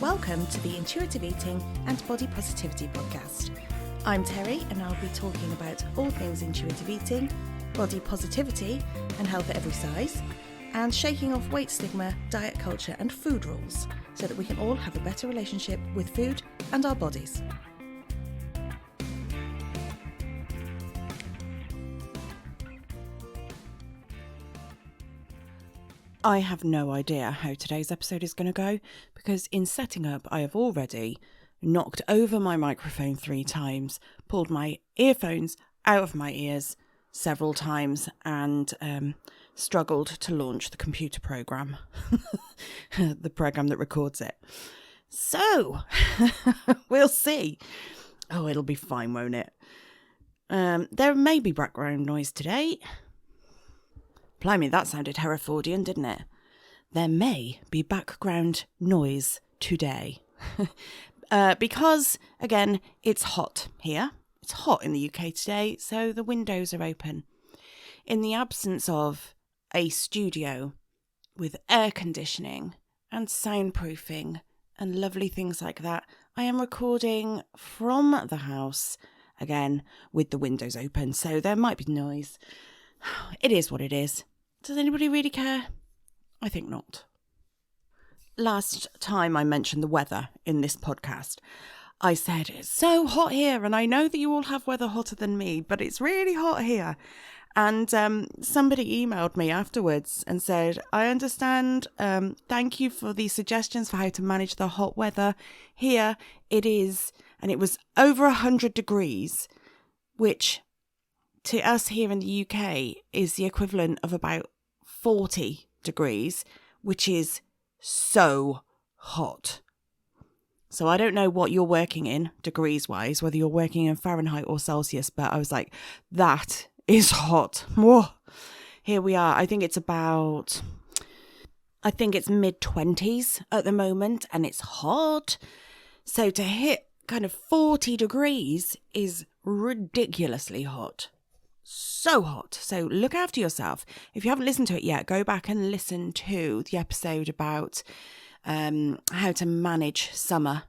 Welcome to the Intuitive Eating and Body Positivity podcast. I'm Terry and I'll be talking about all things intuitive eating, body positivity and health at every size, and shaking off weight stigma, diet culture and food rules so that we can all have a better relationship with food and our bodies. I have no idea how today's episode is going to go because in setting up I have already knocked over my microphone 3 times, pulled my earphones out of my ears several times and struggled to launch the computer program, the program that records it. So, we'll see. Oh, it'll be fine, won't it? There may be background noise today. Blimey, that sounded Herefordian, didn't it? There may be background noise today. Because, again, it's hot here. It's hot in the UK today, so the windows are open. In the absence of a studio with air conditioning and soundproofing and lovely things like that, I am recording from the house, again, with the windows open, so there might be noise. It is what it is. Does anybody really care? I think not. Last time I mentioned the weather in this podcast, I said, it's so hot here, and I know that you all have weather hotter than me, but it's really hot here. And somebody emailed me afterwards and said, I understand, thank you for the suggestions for how to manage the hot weather. Here it is, and it was over 100 degrees, which to us here in the UK is the equivalent of about 40 degrees, which is so hot. So I don't know what you're working in degrees wise, whether you're working in Fahrenheit or Celsius, but I was like, that is hot. Whoa. Here we are. I think it's mid-20s at the moment and it's hot. So to hit kind of 40 degrees is ridiculously hot. So hot. So look after yourself. If you haven't listened to it yet, go back and listen to the episode about how to manage summer,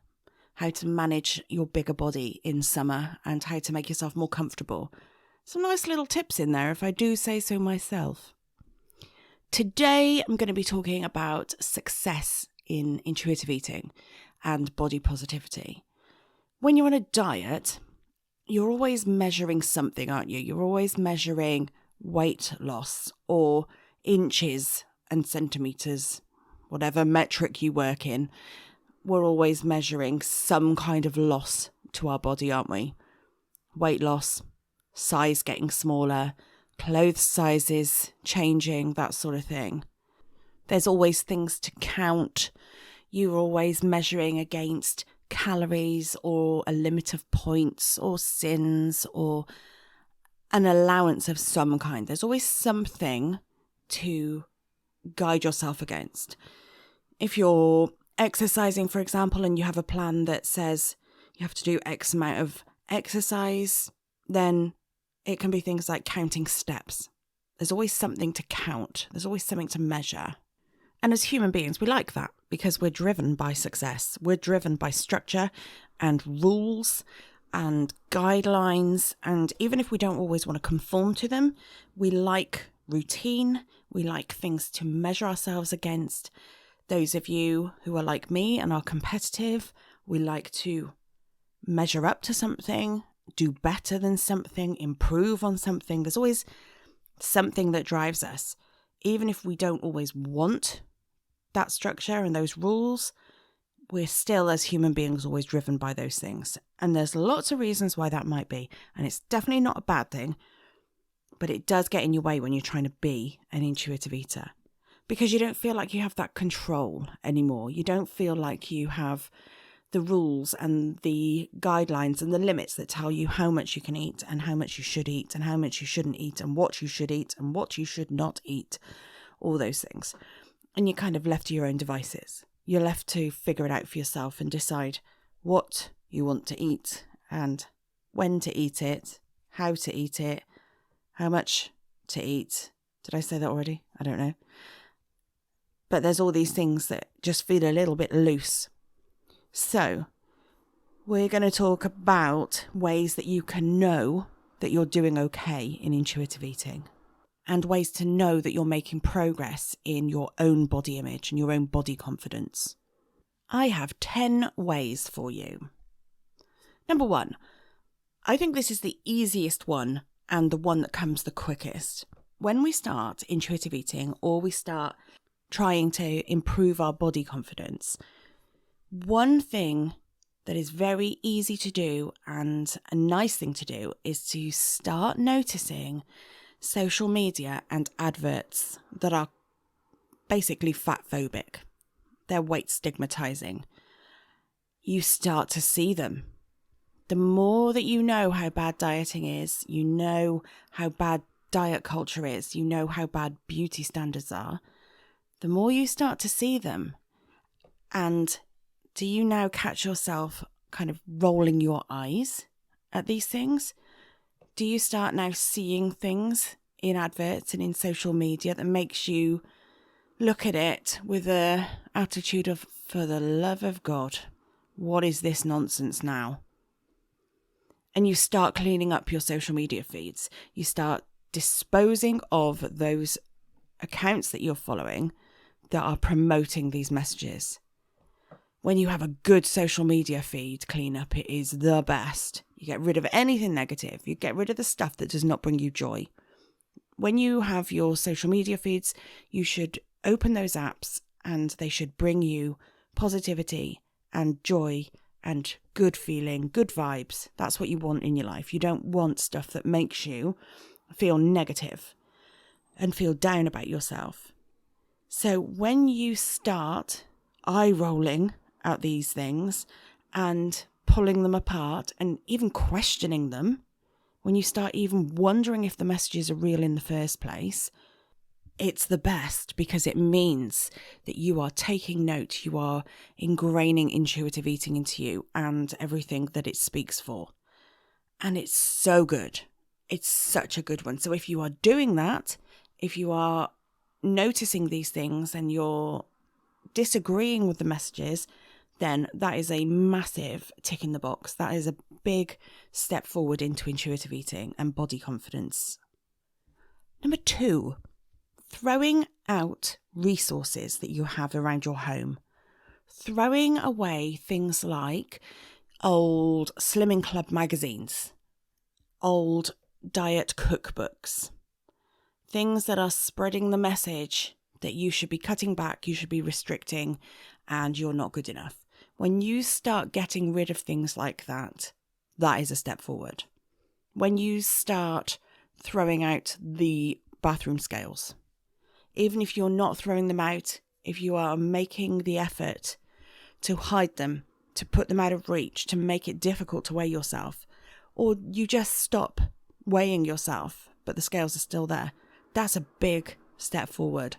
how to manage your bigger body in summer and how to make yourself more comfortable. Some nice little tips in there, if I do say so myself. Today, I'm going to be talking about success in intuitive eating and body positivity. When you're on a diet, you're always measuring something, aren't you? You're always measuring weight loss or inches and centimetres, whatever metric you work in. We're always measuring some kind of loss to our body, aren't we? Weight loss, size getting smaller, clothes sizes changing, that sort of thing. There's always things to count. You're always measuring against calories or a limit of points or sins or an allowance of some kind. There's always something to guide yourself against. If you're exercising, for example, and you have a plan that says you have to do X amount of exercise, then it can be things like counting steps. There's always something to count. There's always something to measure. And as human beings, we like that because we're driven by success. We're driven by structure and rules and guidelines. And even if we don't always want to conform to them, we like routine. We like things to measure ourselves against. Those of you who are like me and are competitive, we like to measure up to something, do better than something, improve on something. There's always something that drives us. Even if we don't always want that structure and those rules, we're still, as human beings, always driven by those things. And there's lots of reasons why that might be. And it's definitely not a bad thing, but it does get in your way when you're trying to be an intuitive eater. Because you don't feel like you have that control anymore. You don't feel like you have the rules and the guidelines and the limits that tell you how much you can eat and how much you should eat and how much you shouldn't eat and what you should eat and what you should not eat. All those things. And you're kind of left to your own devices. You're left to figure it out for yourself and decide what you want to eat and when to eat it, how to eat it, how much to eat. Did I say that already? I don't know. But there's all these things that just feel a little bit loose. So, we're going to talk about ways that you can know that you're doing okay in intuitive eating, and ways to know that you're making progress in your own body image and your own body confidence. I have 10 ways for you. Number 1, I think this is the easiest one and the one that comes the quickest. When we start intuitive eating or we start trying to improve our body confidence, one thing that is very easy to do and a nice thing to do is to start noticing social media and adverts that are basically fat phobic. They're weight stigmatizing. You start to see them. The more that you know how bad dieting is, you know how bad diet culture is, you know how bad beauty standards are, the more you start to see them. And do you now catch yourself kind of rolling your eyes at these things? Do you start now seeing things in adverts and in social media that makes you look at it with a attitude of, for the love of God, what is this nonsense now? And you start cleaning up your social media feeds. You start disposing of those accounts that you're following that are promoting these messages. When you have a good social media feed cleanup, it is the best. You get rid of anything negative. You get rid of the stuff that does not bring you joy. When you have your social media feeds, you should open those apps and they should bring you positivity and joy and good feeling, good vibes. That's what you want in your life. You don't want stuff that makes you feel negative and feel down about yourself. So when you start eye rolling at these things and pulling them apart and even questioning them, when you start even wondering if the messages are real in the first place, it's the best, because it means that you are taking note, you are ingraining intuitive eating into you and everything that it speaks for. And it's so good. It's such a good one. So if you are doing that, if you are noticing these things and you're disagreeing with the messages, then that is a massive tick in the box. That is a big step forward into intuitive eating and body confidence. Number 2, throwing out resources that you have around your home. Throwing away things like old Slimming Club magazines, old diet cookbooks, things that are spreading the message that you should be cutting back, you should be restricting, and you're not good enough. When you start getting rid of things like that, that is a step forward. When you start throwing out the bathroom scales, even if you're not throwing them out, if you are making the effort to hide them, to put them out of reach, to make it difficult to weigh yourself, or you just stop weighing yourself, but the scales are still there, that's a big step forward.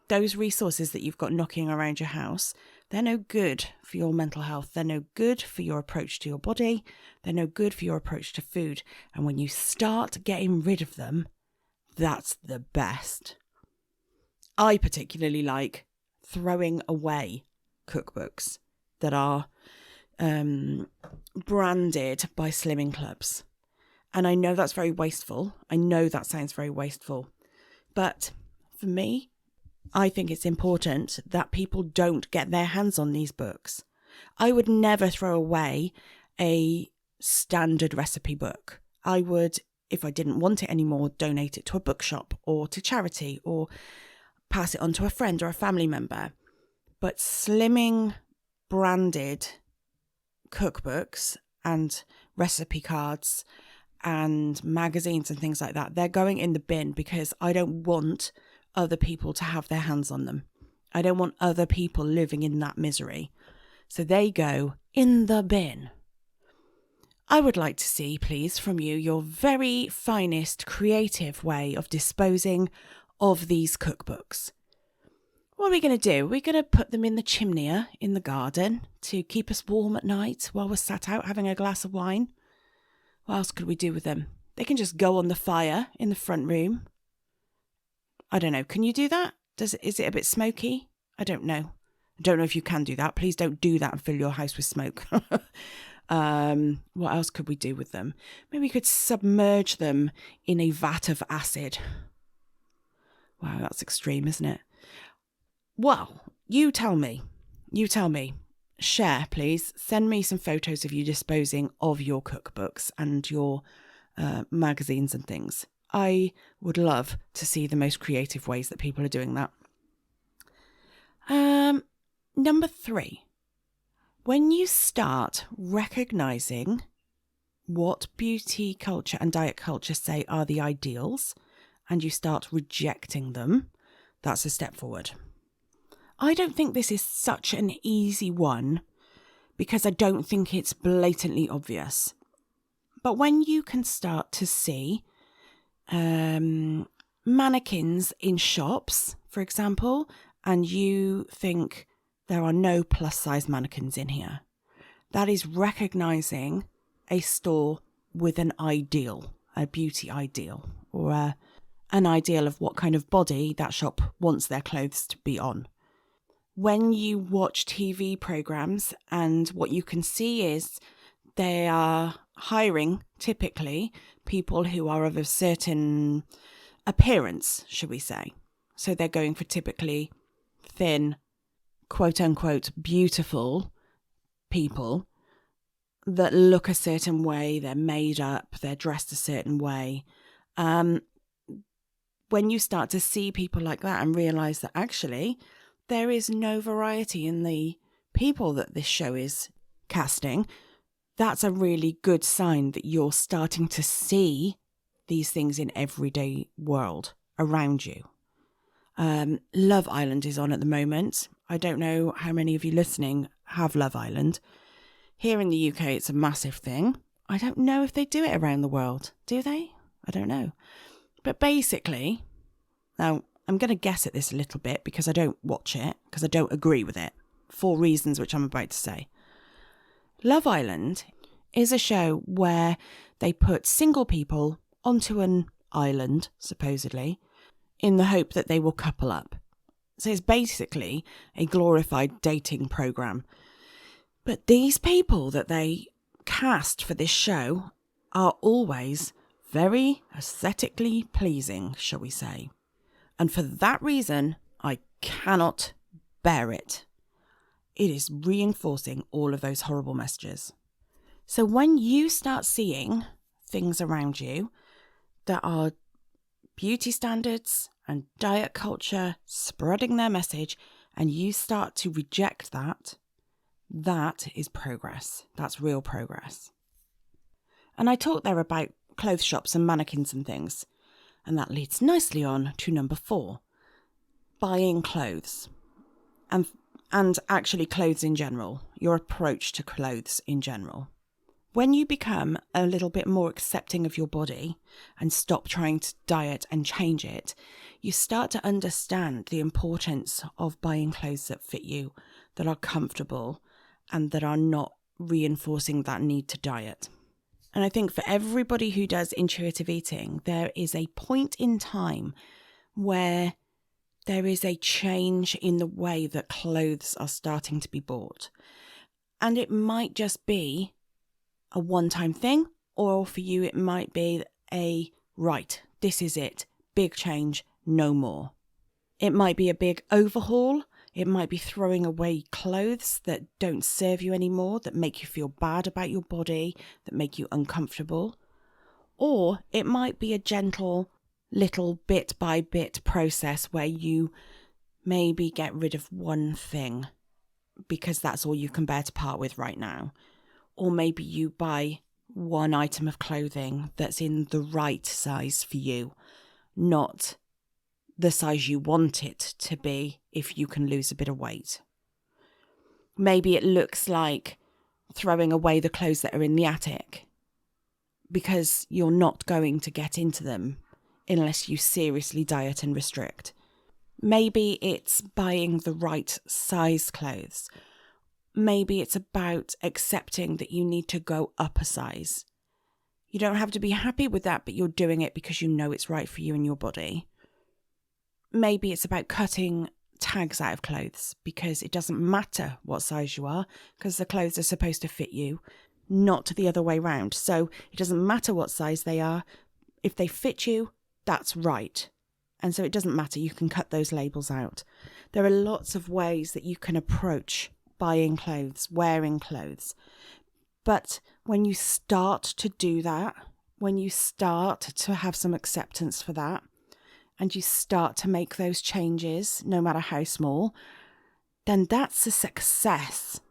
Those resources that you've got knocking around your house, they're no good for your mental health. They're no good for your approach to your body. They're no good for your approach to food. And when you start getting rid of them, that's the best. I particularly like throwing away cookbooks that are branded by Slimming Clubs. And I know that's very wasteful. I know that sounds very wasteful. But for me, I think it's important that people don't get their hands on these books. I would never throw away a standard recipe book. I would, if I didn't want it anymore, donate it to a bookshop or to charity or pass it on to a friend or a family member. But slimming branded cookbooks and recipe cards and magazines and things like that, they're going in the bin, because I don't want other people to have their hands on them. I don't want other people living in that misery. So they go in the bin. I would like to see, please, from you, your very finest creative way of disposing of these cookbooks. What are we going to do? We're going to put them in the chimney in the garden to keep us warm at night while we're sat out having a glass of wine. What else could we do with them? They can just go on the fire in the front room. I don't know. Can you do that? Is it a bit smoky? I don't know. I don't know if you can do that. Please don't do that and fill your house with smoke. What else could we do with them? Maybe we could submerge them in a vat of acid. Wow, that's extreme, isn't it? Well, you tell me. Share, please. Send me some photos of you disposing of your cookbooks and your magazines and things. I would love to see the most creative ways that people are doing that. Number 3. When you start recognising what beauty culture and diet culture say are the ideals, and you start rejecting them, that's a step forward. I don't think this is such an easy one because I don't think it's blatantly obvious. But when you can start to see mannequins in shops, for example, and you think there are no plus size mannequins in here, that is recognising a store with an ideal, a beauty ideal, or an ideal of what kind of body that shop wants their clothes to be on. When you watch TV programmes and what you can see is they are hiring typically people who are of a certain appearance, should we say. So they're going for typically thin, quote unquote, beautiful people that look a certain way, they're made up, they're dressed a certain way. When you start to see people like that and realise that actually there is no variety in the people that this show is casting, that's a really good sign that you're starting to see these things in everyday world around you. Love Island is on at the moment. I don't know how many of you listening have Love Island. Here in the UK, it's a massive thing. I don't know if they do it around the world. Do they? I don't know. But basically, now I'm going to guess at this a little bit because I don't watch it, because I don't agree with it, for reasons which I'm about to say. Love Island is a show where they put single people onto an island, supposedly, in the hope that they will couple up. So it's basically a glorified dating program. But these people that they cast for this show are always very aesthetically pleasing, shall we say. And for that reason, I cannot bear it. It is reinforcing all of those horrible messages. So when you start seeing things around you that are beauty standards and diet culture spreading their message, and you start to reject that, that is progress. That's real progress. And I talked there about clothes shops and mannequins and things. And that leads nicely on to number 4, buying clothes. And actually clothes in general, your approach to clothes in general. When you become a little bit more accepting of your body and stop trying to diet and change it, you start to understand the importance of buying clothes that fit you, that are comfortable, and that are not reinforcing that need to diet. And I think for everybody who does intuitive eating, there is a point in time where there is a change in the way that clothes are starting to be bought. And it might just be a one-time thing, or for you it might be right, this is it, big change, no more. It might be a big overhaul. It might be throwing away clothes that don't serve you anymore, that make you feel bad about your body, that make you uncomfortable. Or it might be a gentle little bit by bit process where you maybe get rid of one thing because that's all you can bear to part with right now. Or maybe you buy one item of clothing that's in the right size for you, not the size you want it to be if you can lose a bit of weight. Maybe it looks like throwing away the clothes that are in the attic because you're not going to get into them unless you seriously diet and restrict. Maybe it's buying the right size clothes. Maybe it's about accepting that you need to go up a size. You don't have to be happy with that, but you're doing it because you know it's right for you and your body. Maybe it's about cutting tags out of clothes, because it doesn't matter what size you are, because the clothes are supposed to fit you, not the other way round. So it doesn't matter what size they are. If they fit you, that's right. And so it doesn't matter. You can cut those labels out. There are lots of ways that you can approach buying clothes, wearing clothes. But when you start to do that, when you start to have some acceptance for that, and you start to make those changes, no matter how small, then that's a success.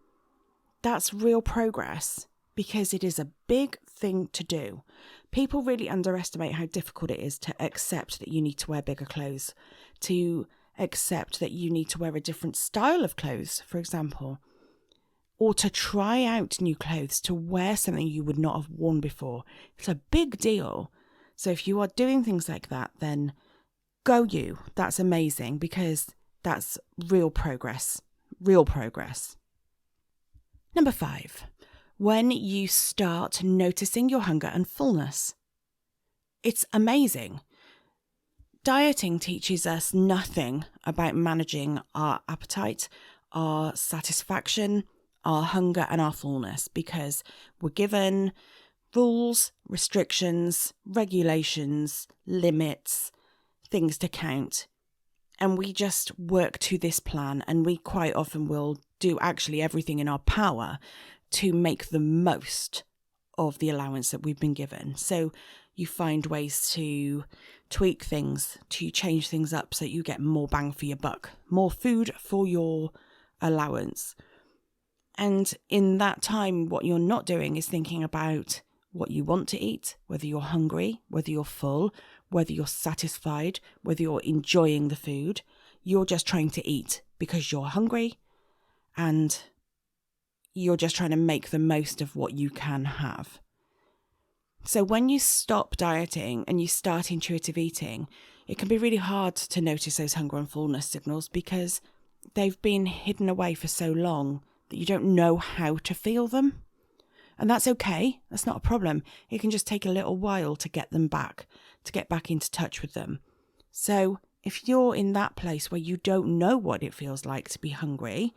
That's real progress, because it is a big thing to do. People really underestimate how difficult it is to accept that you need to wear bigger clothes, to accept that you need to wear a different style of clothes, for example, or to try out new clothes, to wear something you would not have worn before. It's a big deal. So if you are doing things like that, then go you. That's amazing, because that's real progress. Real progress. Number 5, when you start noticing your hunger and fullness. It's amazing. Dieting teaches us nothing about managing our appetite, our satisfaction, our hunger and our fullness, because we're given rules, restrictions, regulations, limits, things to count, and we just work to this plan, and we quite often will do actually everything in our power to make the most of the allowance that we've been given. So you find ways to tweak things, to change things up so that you get more bang for your buck, more food for your allowance. And in that time, what you're not doing is thinking about what you want to eat, whether you're hungry, whether you're full, whether you're satisfied, whether you're enjoying the food. You're just trying to eat because you're hungry, and you're just trying to make the most of what you can have. So when you stop dieting and you start intuitive eating, it can be really hard to notice those hunger and fullness signals, because they've been hidden away for so long that you don't know how to feel them. And that's okay. That's not a problem. It can just take a little while to get them back, to get back into touch with them. So if you're in that place where you don't know what it feels like to be hungry,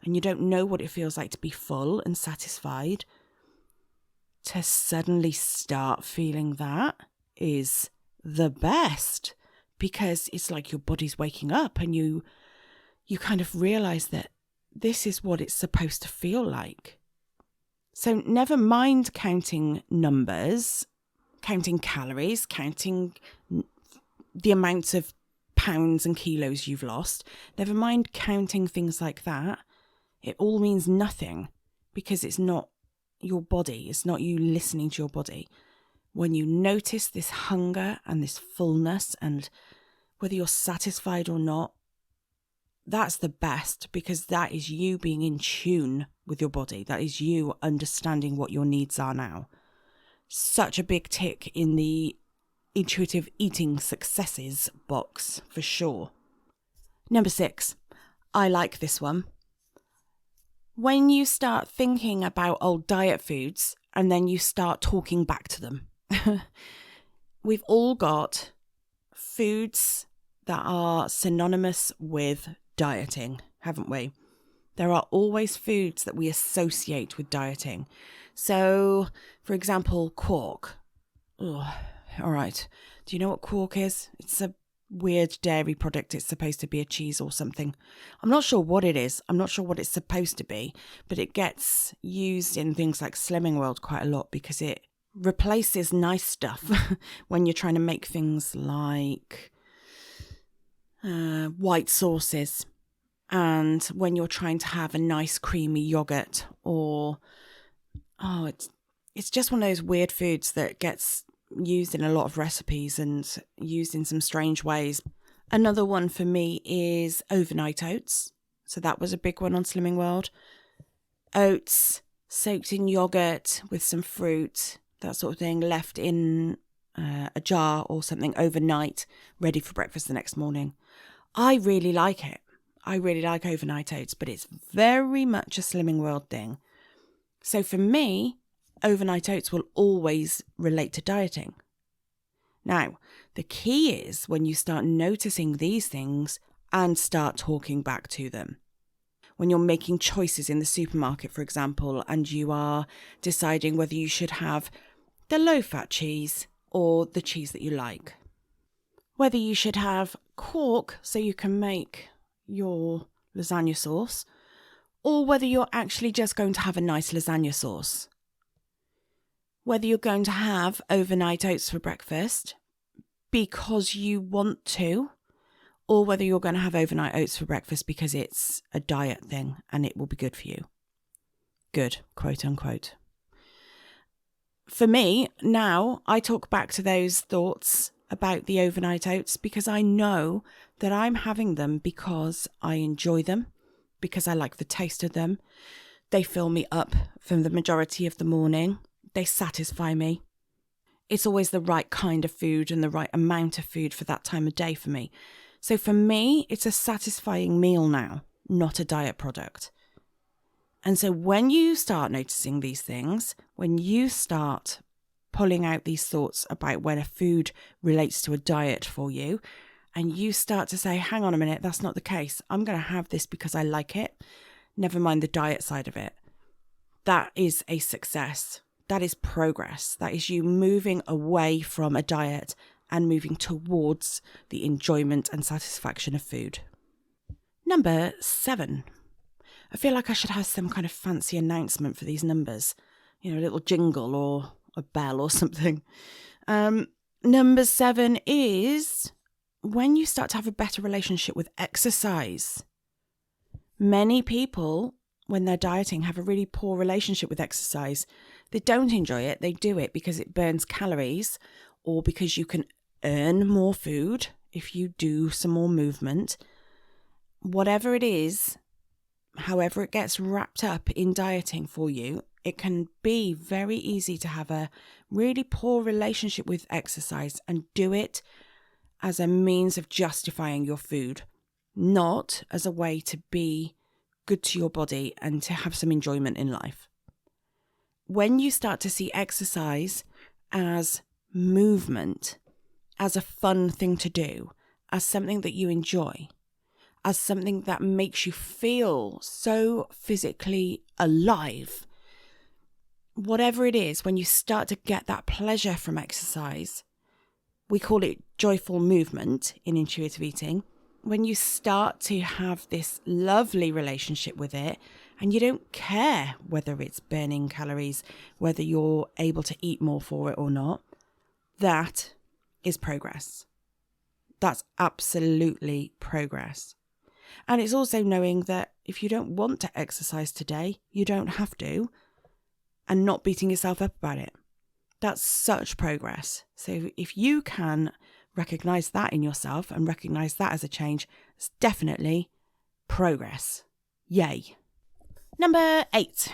and you don't know what it feels like to be full and satisfied, to suddenly start feeling that is the best, because it's like your body's waking up, and you kind of realize that this is what it's supposed to feel like. So never mind counting numbers, counting calories, counting the amount of pounds and kilos you've lost. Never mind counting things like that. It all means nothing, because it's not your body. It's not you listening to your body. When you notice this hunger and this fullness, and whether you're satisfied or not, that's the best, because that is you being in tune with your body. That is you understanding what your needs are now. Such a big tick in the intuitive eating successes box, for sure. Number 6, I like this one. When you start thinking about old diet foods and then you start talking back to them. We've all got foods that are synonymous with dieting, haven't we? There are always foods that we associate with dieting. So, for example, quark. Oh, all right. Do you know what quark is? It's a weird dairy product. It's supposed to be a cheese or something. I'm not sure what it is. I'm not sure what it's supposed to be, but it gets used in things like Slimming World quite a lot, because it replaces nice stuff when you're trying to make things like white sauces, and when you're trying to have a nice creamy yogurt, or it's just one of those weird foods that gets used in a lot of recipes and used in some strange ways. Another one for me is overnight oats. So that was a big one on Slimming World. Oats soaked in yogurt with some fruit, that sort of thing, left in a jar or something overnight, ready for breakfast the next morning. I really like it. I really like overnight oats, but it's very much a Slimming World thing. So for me, overnight oats will always relate to dieting. Now, the key is when you start noticing these things and start talking back to them. When you're making choices in the supermarket, for example, and you are deciding whether you should have the low-fat cheese or the cheese that you like. Whether you should have quark so you can make your lasagna sauce, or whether you're actually just going to have a nice lasagna sauce. Whether you're going to have overnight oats for breakfast because you want to, or whether you're going to have overnight oats for breakfast because it's a diet thing and it will be good for you. Good, quote unquote. For me, now I talk back to those thoughts about the overnight oats because I know that I'm having them because I enjoy them, because I like the taste of them. They fill me up for the majority of the morning. They satisfy me. It's always the right kind of food and the right amount of food for that time of day for me. So for me, it's a satisfying meal now, not a diet product. And so when you start noticing these things, when you start pulling out these thoughts about when a food relates to a diet for you, and you start to say, hang on a minute, that's not the case. I'm going to have this because I like it. Never mind the diet side of it. That is a success. That is progress. That is you moving away from a diet and moving towards the enjoyment and satisfaction of food. Number 7. I feel like I should have some kind of fancy announcement for these numbers. A little jingle or a bell or something. Number 7 is when you start to have a better relationship with exercise. Many people, when they're dieting, have a really poor relationship with exercise. They don't enjoy it. They do it because it burns calories or because you can earn more food if you do some more movement. Whatever it is, however it gets wrapped up in dieting for you, it can be very easy to have a really poor relationship with exercise and do it as a means of justifying your food, not as a way to be good to your body and to have some enjoyment in life. When you start to see exercise as movement, as a fun thing to do, as something that you enjoy, as something that makes you feel so physically alive, whatever it is, when you start to get that pleasure from exercise, we call it joyful movement in intuitive eating. When you start to have this lovely relationship with it and you don't care whether it's burning calories, whether you're able to eat more for it or not, that is progress. That's absolutely progress. And it's also knowing that if you don't want to exercise today, you don't have to, and not beating yourself up about it. That's such progress. So if you can recognize that in yourself and recognize that as a change, it's definitely progress. Yay. Number 8.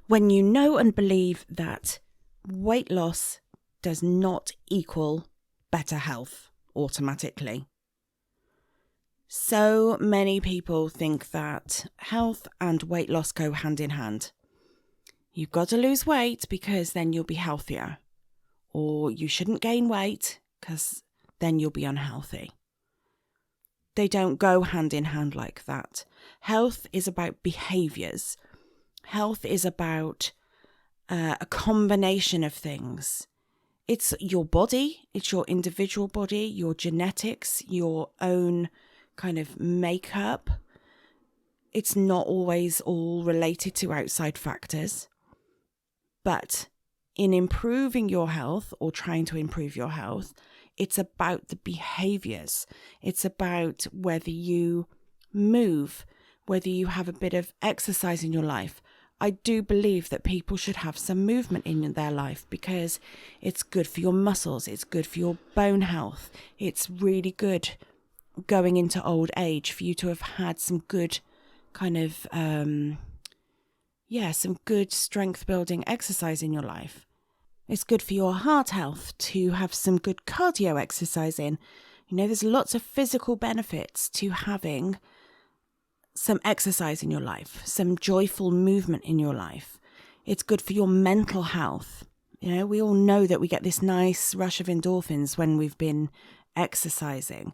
When you know and believe that weight loss does not equal better health automatically. So many people think that health and weight loss go hand in hand. You've got to lose weight because then you'll be healthier. Or you shouldn't gain weight because then you'll be unhealthy. They don't go hand in hand like that. Health is about behaviours. Health is about a combination of things. It's your body, it's your individual body, your genetics, your own kind of makeup. It's not always all related to outside factors. But in improving your health or trying to improve your health, it's about the behaviours. It's about whether you move, whether you have a bit of exercise in your life. I do believe that people should have some movement in their life because it's good for your muscles. It's good for your bone health. It's really good going into old age for you to have had some good kind of some good strength building exercise in your life. It's good for your heart health to have some good cardio exercise in. There's lots of physical benefits to having some exercise in your life, some joyful movement in your life. It's good for your mental health. We all know that we get this nice rush of endorphins when we've been exercising.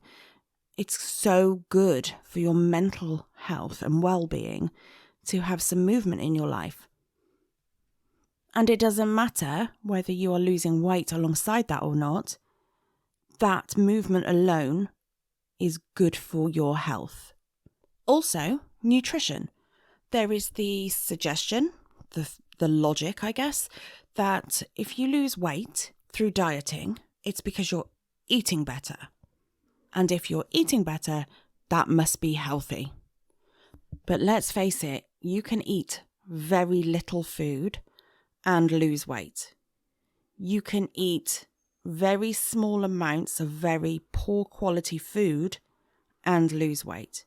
It's so good for your mental health and well-being to have some movement in your life. And it doesn't matter whether you are losing weight alongside that or not. That movement alone is good for your health. Also, nutrition. There is the suggestion, the logic, I guess, that if you lose weight through dieting, it's because you're eating better. And if you're eating better, that must be healthy. But let's face it, you can eat very little food and lose weight. You can eat very small amounts of very poor quality food and lose weight.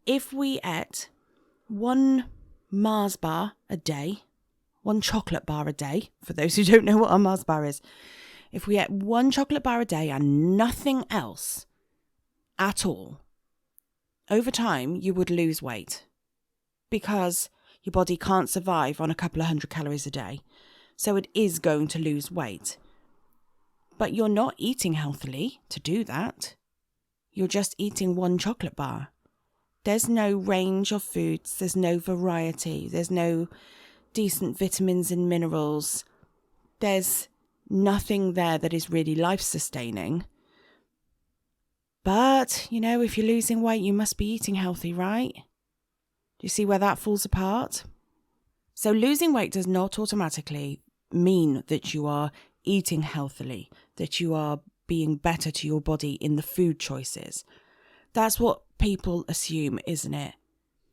If we ate one Mars bar a day, one chocolate bar a day, for those who don't know what a Mars bar is, if we ate one chocolate bar a day and nothing else at all, over time you would lose weight because your body can't survive on a couple of 100 calories a day. So it is going to lose weight. But you're not eating healthily to do that. You're just eating one chocolate bar. There's no range of foods. There's no variety. There's no decent vitamins and minerals. There's nothing there that is really life-sustaining. But, if you're losing weight, you must be eating healthy, right? Do you see where that falls apart? So losing weight does not automatically mean that you are eating healthily, that you are being better to your body in the food choices. That's what people assume, isn't it?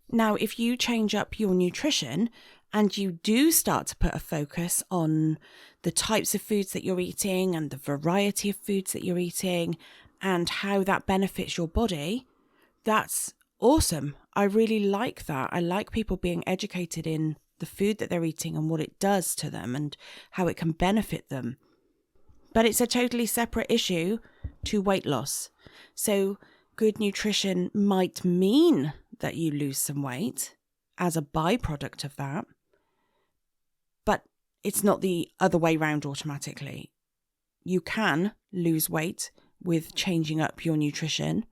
Now, if you change up your nutrition and you do start to put a focus on the types of foods that you're eating and the variety of foods that you're eating and how that benefits your body, that's awesome. I really like that. I like people being educated in the food that they're eating and what it does to them and how it can benefit them. But it's a totally separate issue to weight loss. So good nutrition might mean that you lose some weight as a byproduct of that, but it's not the other way round automatically. You can lose weight with changing up your nutrition,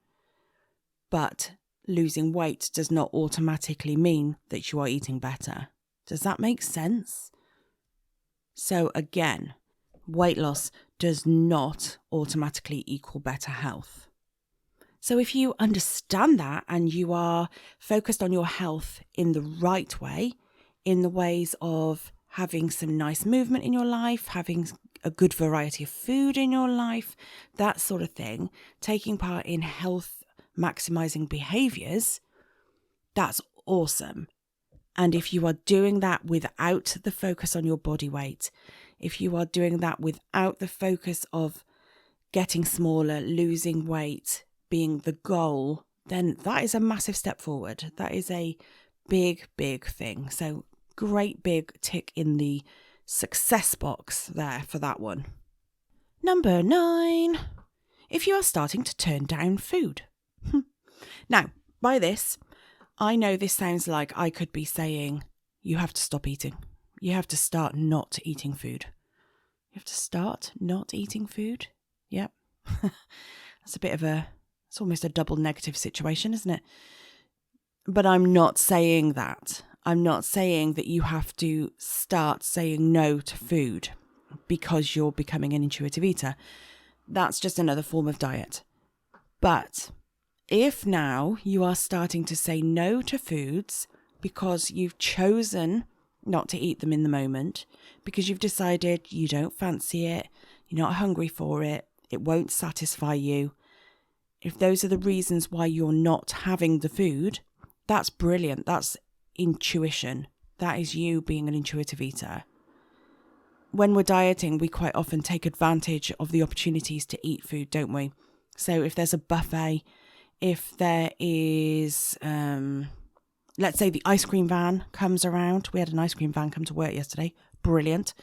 but losing weight does not automatically mean that you are eating better. Does that make sense? So again, weight loss does not automatically equal better health. So if you understand that and you are focused on your health in the right way, in the ways of having some nice movement in your life, having a good variety of food in your life, that sort of thing, taking part in health maximizing behaviors, that's awesome. And if you are doing that without the focus on your body weight, if you are doing that without the focus of getting smaller, losing weight being the goal, then that is a massive step forward. That is a big, big thing. So great big tick in the success box there for that one. Number 9, if you are starting to turn down food. Now, by this, I know this sounds like I could be saying, you have to stop eating. You have to start not eating food. You have to start not eating food? Yep. That's it's almost a double negative situation, isn't it? But I'm not saying that. I'm not saying that you have to start saying no to food because you're becoming an intuitive eater. That's just another form of diet. But if now you are starting to say no to foods because you've chosen not to eat them in the moment, because you've decided you don't fancy it, you're not hungry for it, it won't satisfy you, if those are the reasons why you're not having the food, that's brilliant. That's intuition. That is you being an intuitive eater. When we're dieting, we quite often take advantage of the opportunities to eat food, don't we? So if there's a buffet, if there is, let's say the ice cream van comes around. We had an ice cream van come to work yesterday. Brilliant.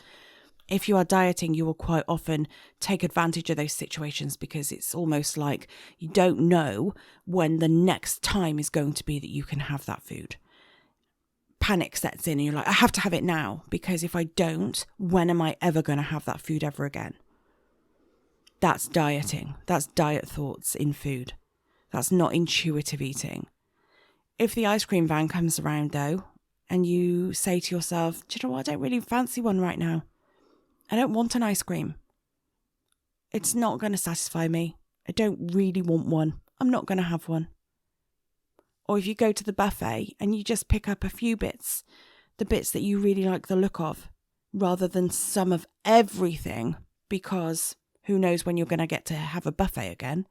If you are dieting, you will quite often take advantage of those situations because it's almost like you don't know when the next time is going to be that you can have that food. Panic sets in and you're like, I have to have it now because if I don't, when am I ever going to have that food ever again? That's dieting. That's diet thoughts in food. That's not intuitive eating. If the ice cream van comes around though, and you say to yourself, do you know what, I don't really fancy one right now. I don't want an ice cream. It's not going to satisfy me. I don't really want one. I'm not going to have one. Or if you go to the buffet and you just pick up a few bits, the bits that you really like the look of, rather than some of everything, because who knows when you're going to get to have a buffet again.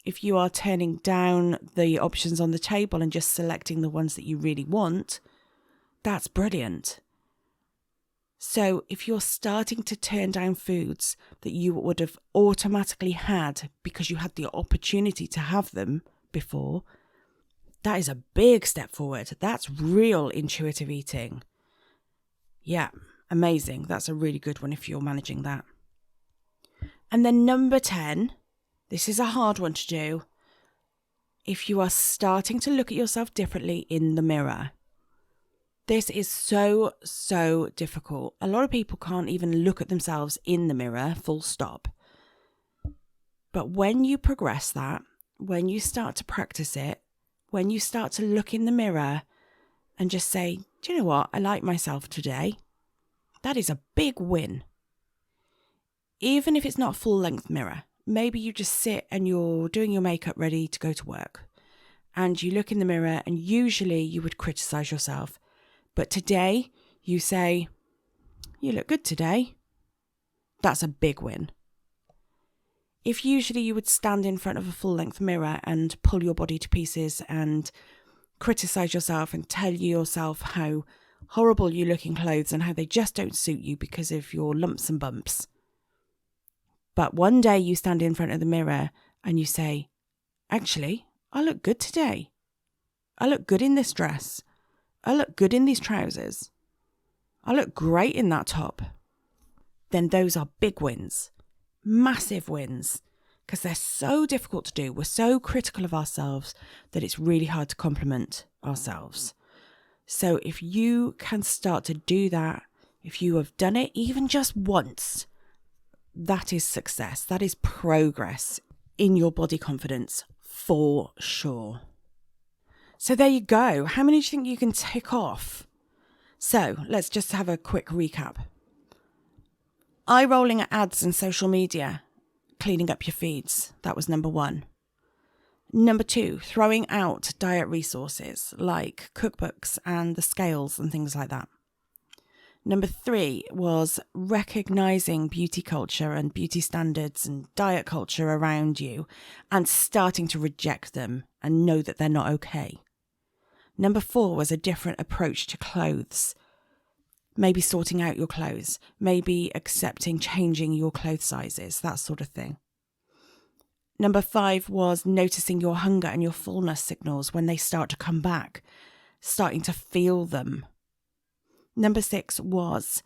If you are turning down the options on the table and just selecting the ones that you really want, that's brilliant. So if you're starting to turn down foods that you would have automatically had because you had the opportunity to have them before, that is a big step forward. That's real intuitive eating. Yeah, amazing. That's a really good one if you're managing that. And then number 10, this is a hard one to do. If you are starting to look at yourself differently in the mirror. This is so difficult. A lot of people can't even look at themselves in the mirror, full stop. But when you progress that, when you start to practice it, when you start to look in the mirror and just say, do you know what? I like myself today. That is a big win. Even if it's not a full length mirror, maybe you just sit and you're doing your makeup ready to go to work. And you look in the mirror and usually you would criticize yourself. But today you say, you look good today. That's a big win. If usually you would stand in front of a full-length mirror and pull your body to pieces and criticize yourself and tell yourself how horrible you look in clothes and how they just don't suit you because of your lumps and bumps. But one day you stand in front of the mirror and you say, actually, I look good today. I look good in this dress. I look good in these trousers. I look great in that top. Then those are big wins. Massive wins, because they're so difficult to do. We're so critical of ourselves that it's really hard to compliment ourselves. So if you can start to do that, if you have done it even just once, that is success. That is progress in your body confidence for sure. So there you go. How many do you think you can tick off? So let's just have a quick recap. Eye rolling at ads and social media, cleaning up your feeds. That was number 1. Number 2, throwing out diet resources like cookbooks and the scales and things like that. Number 3 was recognizing beauty culture and beauty standards and diet culture around you and starting to reject them and know that they're not okay. Number 4 was a different approach to clothes. Maybe sorting out your clothes, maybe accepting changing your clothes sizes, that sort of thing. Number 5 was noticing your hunger and your fullness signals when they start to come back, starting to feel them. Number 6 was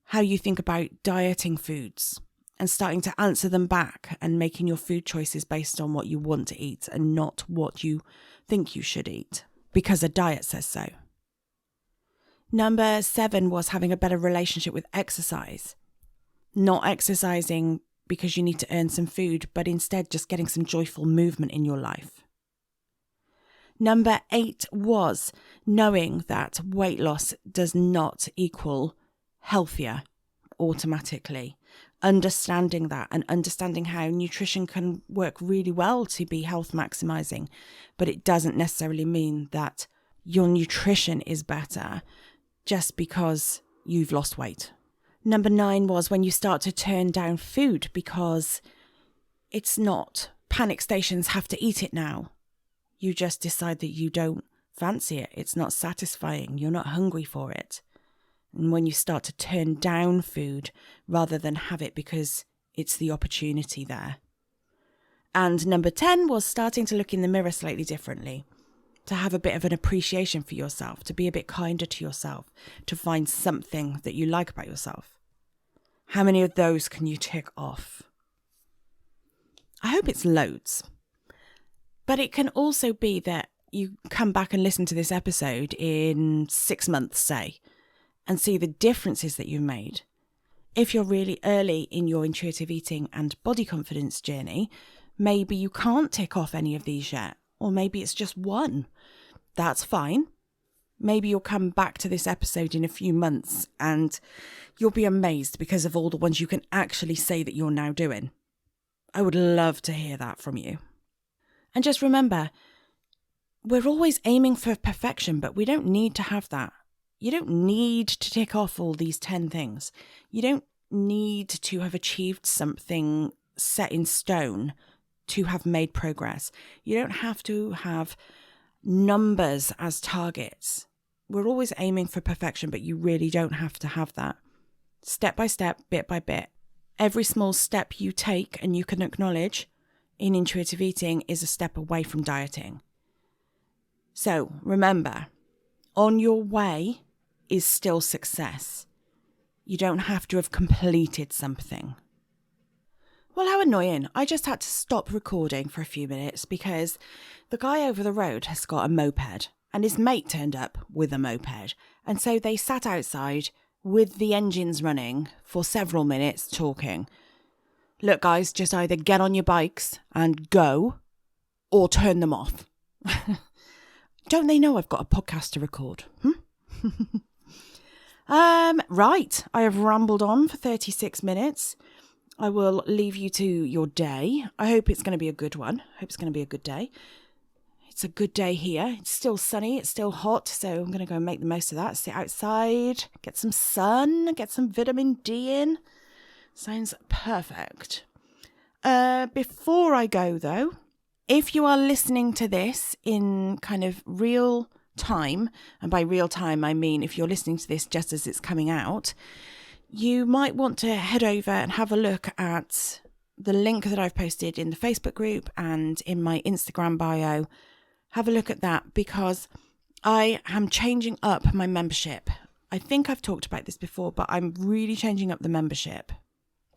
how you think about dieting foods and starting to answer them back and making your food choices based on what you want to eat and not what you think you should eat because a diet says so. Number 7 was having a better relationship with exercise. Not exercising because you need to earn some food, but instead just getting some joyful movement in your life. Number 8 was knowing that weight loss does not equal healthier automatically. Understanding that and understanding how nutrition can work really well to be health maximizing, but it doesn't necessarily mean that your nutrition is better just because you've lost weight. Number 9 was when you start to turn down food because it's not panic stations have to eat it now. You just decide that you don't fancy it. It's not satisfying. You're not hungry for it. And when you start to turn down food rather than have it because it's the opportunity there. And number 10 was starting to look in the mirror slightly differently. To have a bit of an appreciation for yourself, to be a bit kinder to yourself, to find something that you like about yourself. How many of those can you tick off? I hope it's loads. But it can also be that you come back and listen to this episode in 6 months, say, and see the differences that you've made. If you're really early in your intuitive eating and body confidence journey, Maybe you can't tick off any of these yet, or maybe it's just one. That's fine. Maybe you'll come back to this episode in a few months and you'll be amazed because of all the ones you can actually say that you're now doing. I would love to hear that from you. And just remember, we're always aiming for perfection, but we don't need to have that. You don't need to tick off all these 10 things. You don't need to have achieved something set in stone to have made progress. You don't have to have numbers as targets. We're always aiming for perfection, but you really don't have to have that. Step by step, bit by bit. Every small step you take and you can acknowledge in intuitive eating is a step away from dieting. So remember, on your way is still success. You don't have to have completed something. Well, how annoying. I just had to stop recording for a few minutes because the guy over the road has got a moped and his mate turned up with a moped. And so they sat outside with the engines running for several minutes talking. Look, guys, just either get on your bikes and go or turn them off. Don't they know I've got a podcast to record? Right, I have rambled on for 36 minutes. I will leave you to your day. I hope it's going to be a good one. I hope it's going to be a good day. It's a good day here. It's still sunny. It's still hot. So I'm going to go and make the most of that. Sit outside, get some sun, get some vitamin D in. Sounds perfect. Before I go, though, if you are listening to this in kind of real time, and by real time, I mean if you're listening to this just as it's coming out, you might want to head over and have a look at the link that I've posted in the Facebook group and in my Instagram bio. Have a look at that because I am changing up my membership. I think I've talked about this before, but I'm really changing up the membership.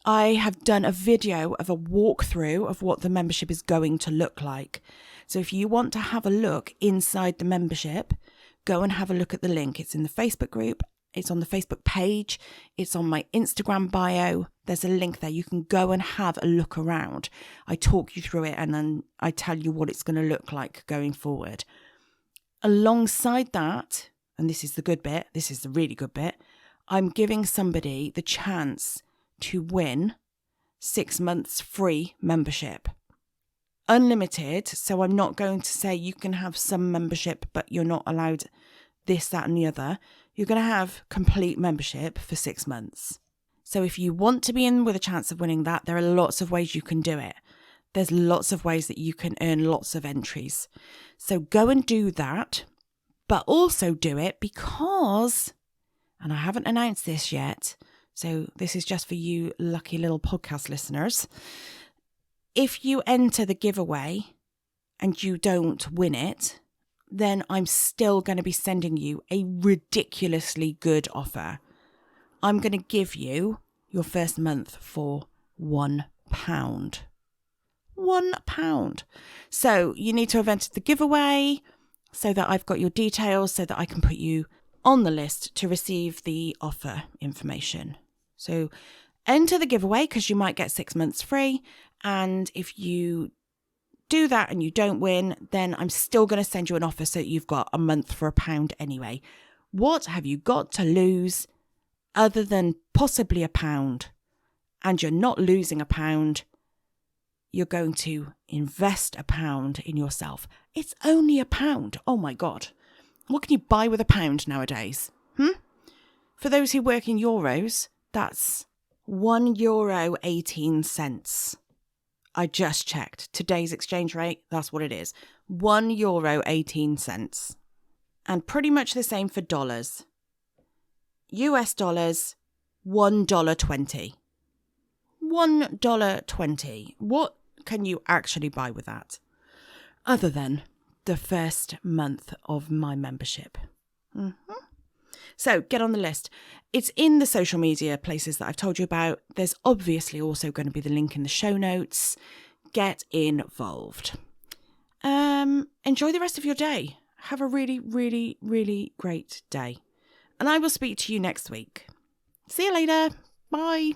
I have done a video of a walkthrough of what the membership is going to look like. So if you want to have a look inside the membership, go and have a look at the link. It's in the Facebook group. It's on the Facebook page. It's on my Instagram bio. There's a link there. You can go and have a look around. I talk you through it and then I tell you what it's going to look like going forward. Alongside that, and this is the good bit, this is the really good bit, I'm giving somebody the chance to win 6 months free membership. Unlimited, so I'm not going to say you can have some membership, but you're not allowed this, that, and the other. You're going to have complete membership for 6 months. So if you want to be in with a chance of winning that, there are lots of ways you can do it. There's lots of ways that you can earn lots of entries. So go and do that, but also do it because, and I haven't announced this yet, so this is just for you lucky little podcast listeners. If you enter the giveaway and you don't win it, then I'm still going to be sending you a ridiculously good offer. I'm going to give you your first month for £1. £1. So you need to have entered the giveaway so that I've got your details so that I can put you on the list to receive the offer information. So enter the giveaway because you might get 6 months free. And if you do that and you don't win, then I'm still going to send you an offer so that you've got a month for £1 anyway. What have you got to lose other than possibly £1? And you're not losing £1. You're going to invest £1 in yourself. It's only £1. Oh my God. What can you buy with £1 nowadays? For those who work in euros, that's €1.18. I just checked. Today's exchange rate, that's what it is. €1.18. And pretty much the same for dollars. US dollars, $1.20. $1.20. What can you actually buy with that? Other than the first month of my membership. So get on the list. It's in the social media places that I've told you about. There's obviously also going to be the link in the show notes. Get involved. Enjoy the rest of your day. Have a really, really, really great day. And I will speak to you next week. See you later. Bye.